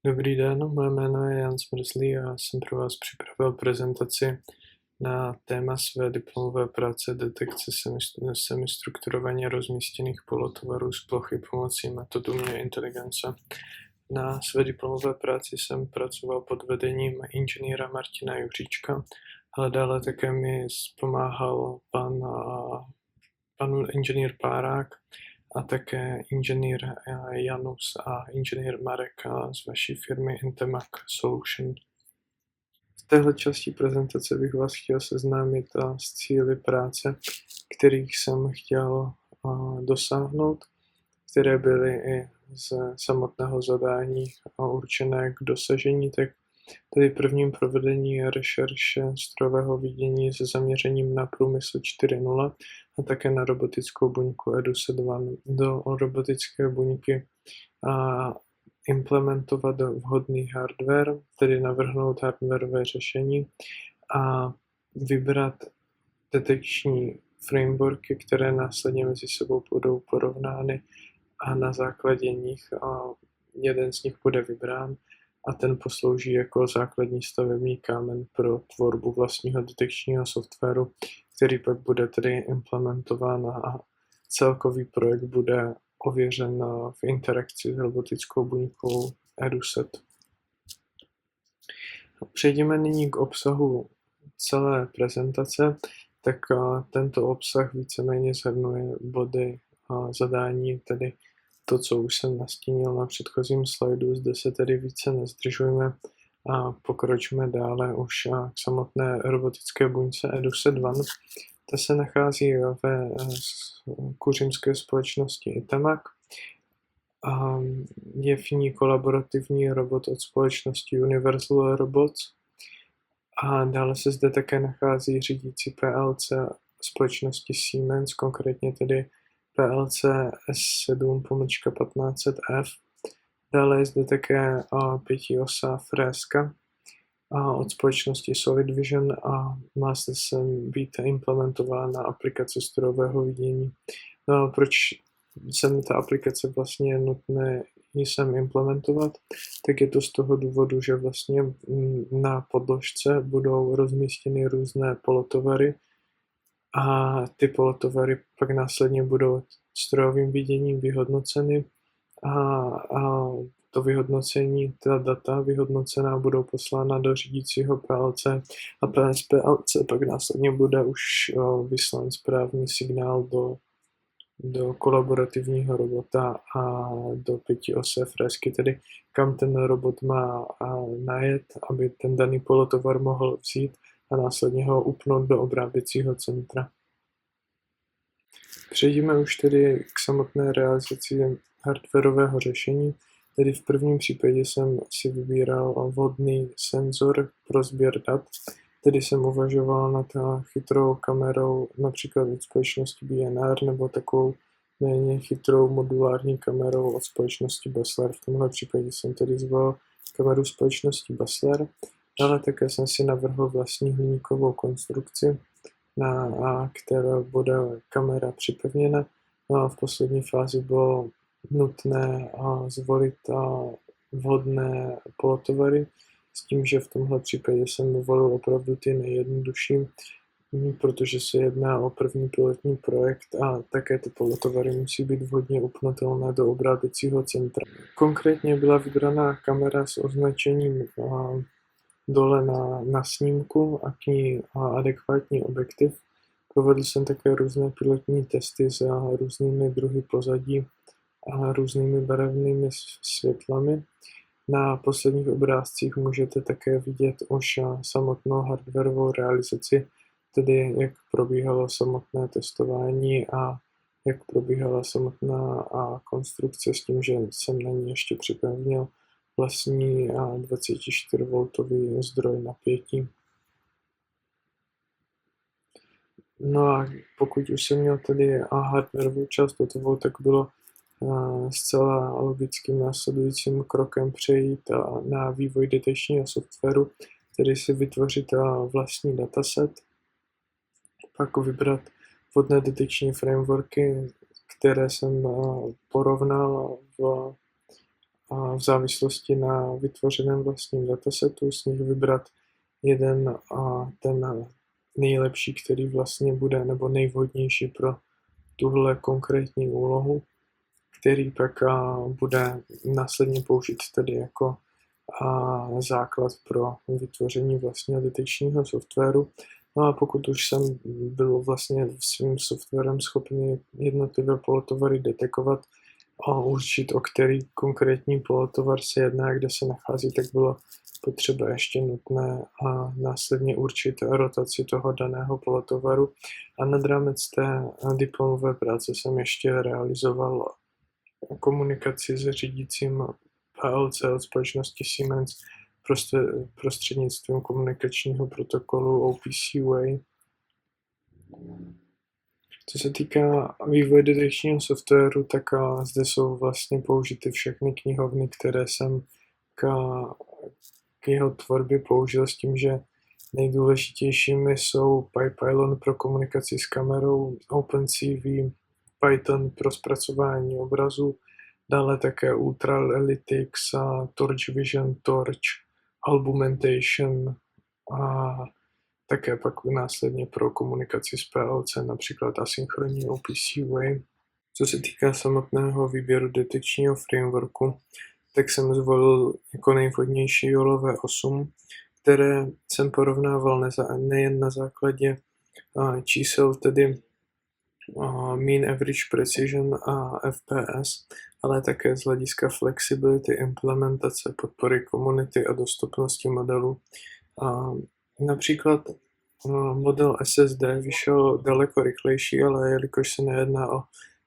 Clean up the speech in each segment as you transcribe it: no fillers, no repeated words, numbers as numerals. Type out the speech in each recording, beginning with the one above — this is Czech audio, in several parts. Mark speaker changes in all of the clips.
Speaker 1: Dobrý den, moje jméno je Jan Smrzlý a jsem pro vás připravil prezentaci na téma své diplomové práce detekce semistrukturovaně rozmístěných polotovarů z plochy pomocí metodu umělé inteligence. Na své diplomové práci jsem pracoval pod vedením inženýra Martina Juříčka, ale dále také mi pomáhal pan inženýr Párák a také inženýr Janus a inženýr Marek z vaší firmy Intemac Solution. V téhle části prezentace bych vás chtěl seznámit s cíli práce, kterých jsem chtěl dosáhnout, které byly i z samotného zadání určené k dosažení, tak tedy prvním provedení rešerše strojového vidění se zaměřením na průmysl 4.0 a také na robotickou buňku EduSet1. Do robotické buňky implementovat vhodný hardware, tedy navrhnout hardwareové řešení a vybrat detekční frameworky, které následně mezi sebou budou porovnány a na základě nich jeden z nich bude vybrán a ten poslouží jako základní stavební kámen pro tvorbu vlastního detekčního softwaru, který pak bude tedy implementován a celkový projekt bude ověřen v interakci s robotickou buňkou EduSet. Přejdeme nyní k obsahu celé prezentace, tak tento obsah víceméně shrnuje body zadání, tedy to, co už jsem nastínil na předchozím slajdu. Zde se tedy více nezdržujeme a pokročíme dále už k samotné robotické buňce EduSet1. Ta se nachází ve kuřimské společnosti Intemac. Je v ní kolaborativní robot od společnosti Universal Robots. A dále se zde také nachází řídící PLC společnosti Siemens, konkrétně tedy PLC S7-1500F. Dále je zde také pětiosá fréska od společnosti Solid Vision a má se sem být implementována aplikace strojového vidění. No, proč jsem ta aplikace vlastně nutné sem implementovat, tak je to z toho důvodu, že vlastně na podložce budou rozmístěny různé polotovary a ty polotovary pak následně budou strojovým viděním vyhodnoceny a to vyhodnocení, ta data vyhodnocená budou poslána do řídícího PLC a z PLC pak následně bude už vyslán správný signál do kolaborativního robota a do pětiosé frézky, tedy kam ten robot má najet, aby ten daný polotovar mohl vzít a následně ho upnout do obráběcího centra. Přejdeme už tedy k samotné realizaci hardwarového řešení. Tedy v prvním případě jsem si vybíral vhodný senzor pro sběr dat, tedy jsem uvažoval nad chytrou kamerou například od společnosti BNR nebo takovou méně chytrou modulární kamerou od společnosti Basler. V tomhle případě jsem tedy zvolil kameru společnosti Basler, ale také jsem si navrhl vlastní hliníkovou konstrukci, na které bude kamera připevněna. No a v poslední fázi bylo nutné zvolit vhodné polotovary, s tím, že v tomhle případě jsem volil opravdu ty nejjednodušší, protože se jedná o první pilotní projekt a také ty polotovary musí být vhodně upnutelné do obráběcího centra. Konkrétně byla vybraná kamera s označením dole na snímku a k ní adekvátní objektiv. Provedl jsem také různé pilotní testy s různými druhy pozadí a různými barevnými světlami. Na posledních obrázcích můžete také vidět už samotnou hardwarovou realizaci, tedy jak probíhalo samotné testování a jak probíhala samotná konstrukce s tím, že jsem na ní ještě připevnil vlastní 24V zdroj napětí. No a pokud už jsem měl tedy hardwarovou část hotovou, tak bylo zcela logickým následujícím krokem přejít na vývoj detekčního softwaru, tedy si vytvořit vlastní dataset, pak vybrat vhodné detekční frameworky, které jsem porovnal v závislosti na vytvořeném vlastním datasetu z nich vybrat jeden ten nejlepší, který vlastně bude, nebo nejvhodnější pro tuhle konkrétní úlohu, který pak bude následně použít tedy jako základ pro vytvoření vlastního detekčního softwaru. No a pokud už jsem byl vlastně svým softwarem schopný jednotlivé polotovary detekovat a určit, o který konkrétní polotovar se jedná, kde se nachází, tak bylo potřeba ještě nutné a následně určit rotaci toho daného polotovaru. A nad rámec té diplomové práce jsem ještě realizoval komunikaci s řídícím PLC od společnosti Siemens prostřednictvím komunikačního protokolu OPC UA. Co se týká vývoje detekčního softwaru, tak zde jsou vlastně použity všechny knihovny, které jsem k jeho tvorbě použil, s tím, že nejdůležitějšími jsou PyPylon pro komunikaci s kamerou, OpenCV, Python pro zpracování obrazů, dále také Ultralytics, Torch Vision, Torch, Albumentation a také pak následně pro komunikaci s PLC, například asynchronní OPC UA. Co se týká samotného výběru detekčního frameworku, tak jsem zvolil jako nejvhodnější JOLové 8, které jsem porovnával nejen na základě čísel, tedy mean average precision a FPS, ale také z hlediska flexibility implementace, podpory komunity a dostupnosti modelů. Například model SSD vyšel daleko rychlejší, ale jelikož se nejedná o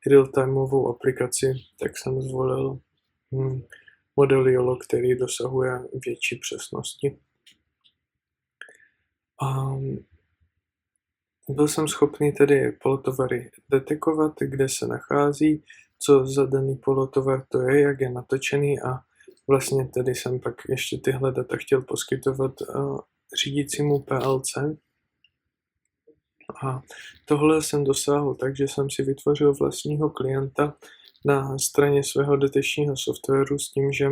Speaker 1: real-timeovou aplikaci, tak jsem zvolil model YOLO, který dosahuje větší přesnosti. Byl jsem schopný tedy polotovary detekovat, kde se nachází, co za daný polotovar to je, jak je natočený a vlastně tedy jsem pak ještě tyhle data chtěl poskytovat řídícímu PLC. A tohle jsem dosáhl tak, že jsem si vytvořil vlastního klienta na straně svého detekčního softwaru s tím, že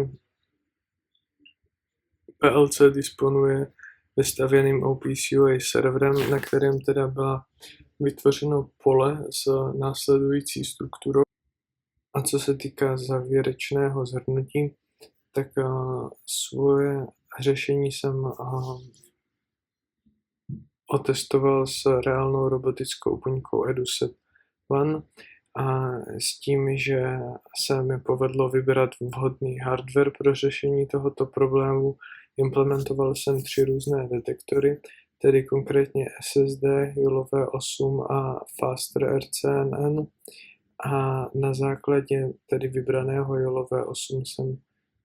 Speaker 1: PLC disponuje vystavěným OPC UA serverem, na kterém teda byla vytvořeno pole s následující strukturou. A co se týká závěrečného shrnutí, tak svoje řešení jsem otestoval s reálnou robotickou buňkou EduSet One a s tím, že se mi povedlo vybrat vhodný hardware pro řešení tohoto problému, implementoval jsem 3 různé detektory, tedy konkrétně SSD, JOLové 8 a Faster RCNN. A na základě tedy vybraného JOLové 8 jsem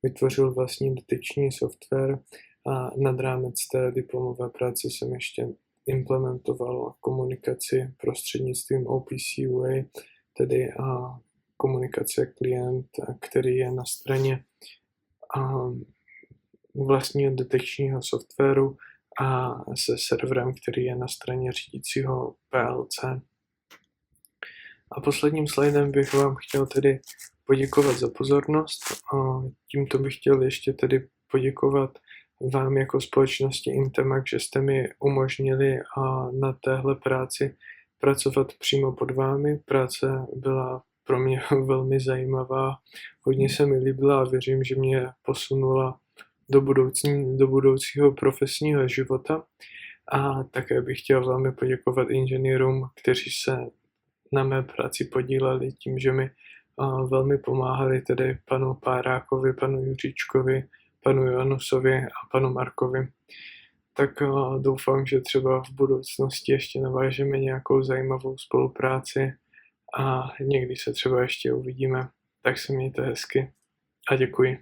Speaker 1: vytvořil vlastní detekční software a nad rámec té diplomové práce jsem ještě implementoval komunikaci prostřednictvím OPC UA, tedy komunikace klient, který je na straně vlastního detekčního softwaru a se serverem, který je na straně řídícího PLC. A posledním slajdem bych vám chtěl tedy poděkovat za pozornost. Tímto bych chtěl ještě tedy poděkovat vám jako společnosti Intemak, že jste mi umožnili na téhle práci pracovat přímo pod vámi. Práce byla pro mě velmi zajímavá, hodně se mi líbila a věřím, že mě posunula do budoucího profesního života. A také bych chtěl velmi poděkovat inženýrům, kteří se na mé práci podíleli tím, že mi velmi pomáhali, tedy panu Párákovi, panu Juříčkovi, panu Janusovi a panu Markovi. Tak doufám, že třeba v budoucnosti ještě navážeme nějakou zajímavou spolupráci a někdy se třeba ještě uvidíme. Tak se mějte hezky a děkuji.